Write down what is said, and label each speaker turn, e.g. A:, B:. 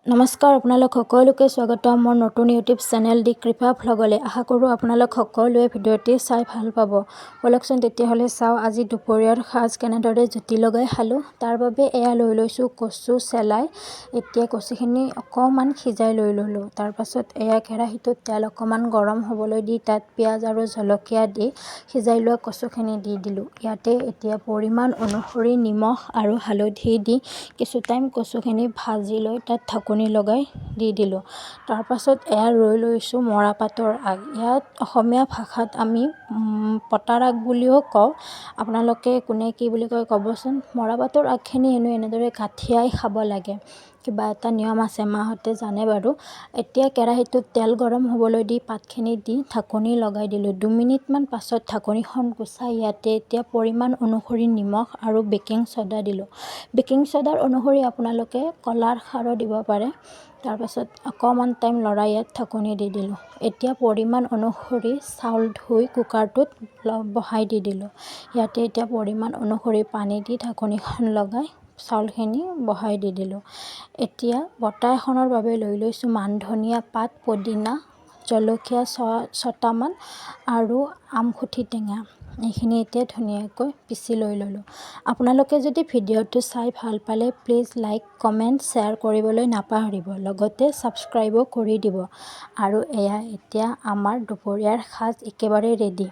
A: নমস্কাৰ আপোনালোক সকলোকে স্বাগতম মোৰ নতুন ইউটিউব চেনেল দি কৃপা ভ্লগলৈ। আশা কৰোঁ আপোনালোক সকলোৱে ভিডিঅ'টি চাই ভাল পাব। বলকচোন তেতিয়াহ'লে চাওঁ আজি দুপৰীয়াৰ সাজ কেনেদৰে জুতি লগাই খালোঁ। তাৰ বাবে এয়া লৈ লৈছোঁ কচু চেলাই। এতিয়া কচুখিনি অকণমান সিজাই লৈ ল'লোঁ। তাৰপাছত এয়া কেৰাহীটোত তেল অকণমান গৰম হ'বলৈ দি তাত পিঁয়াজ আৰু জলকীয়া দি সিজাই লোৱা কচুখিনি দি দিলোঁ। ইয়াতে এতিয়া পৰিমাণ অনুসৰি নিমখ আৰু হালধি দি কিছু টাইম কচুখিনি ভাজি লৈ তাত ঢাকনি লগাই দি দিলোঁ। তাৰপাছত এয়া লৈ লৈছোঁ মৰাপাতৰ আগ। ইয়াত অসমীয়া ভাষাত আমি পতাৰ আগ বুলিও কওঁ। আপোনালোকে কোনে কি বুলি কয় ক'বচোন। মৰাপাতৰ আগখিনি এনেদৰে কাঠিয়াই খাব লাগে। কিবা এটা নিয়ম আছে, মাহঁতে জানে বাৰু। এতিয়া কেৰাহীটোত তেল গৰম হ'বলৈ দি পাতখিনি দি ঢাকনি লগাই দিলোঁ। 2 মিনিটমান পাছত ঢাকনিখন গুচাই ইয়াতে এতিয়া পৰিমাণ অনুসৰি নিমখ আৰু বেকিং ছ'ডা দিলোঁ। বেকিং ছ'ডাৰ অনুসৰি আপোনালোকে কলাৰ খাৰো দিব পাৰে। তাৰপাছত অকণমান টাইম লৰাই ইয়াত ঢাকনি দি দিলোঁ। এতিয়া পৰিমাণ অনুসৰি চাউল ধুই কুকাৰটোত বহাই দি দিলোঁ। ইয়াতে এতিয়া পৰিমাণ অনুসৰি পানী দি ঢাকনিখন লগাই চাউলখিনি বহাই দি দিলোঁ। এতিয়া বটা এখনৰ বাবে লৈ লৈছোঁ মান ধনিয়া পাত, পদিনা, জলকীয়া 6টামান আৰু আমখুঠি টেঙা। এইখিনি এতিয়া ধুনীয়াকৈ পিচি লৈ ল'লোঁ। আপোনালোকে যদি ভিডিঅ'টো চাই ভাল পালে প্লিজ লাইক, কমেণ্ট, শ্বেয়াৰ কৰিবলৈ নাপাহৰিব। লগতে ছাবস্ক্ৰাইবো কৰি দিব। আৰু এয়া এতিয়া আমাৰ দুপৰীয়াৰ সাজ একেবাৰে ৰেডি।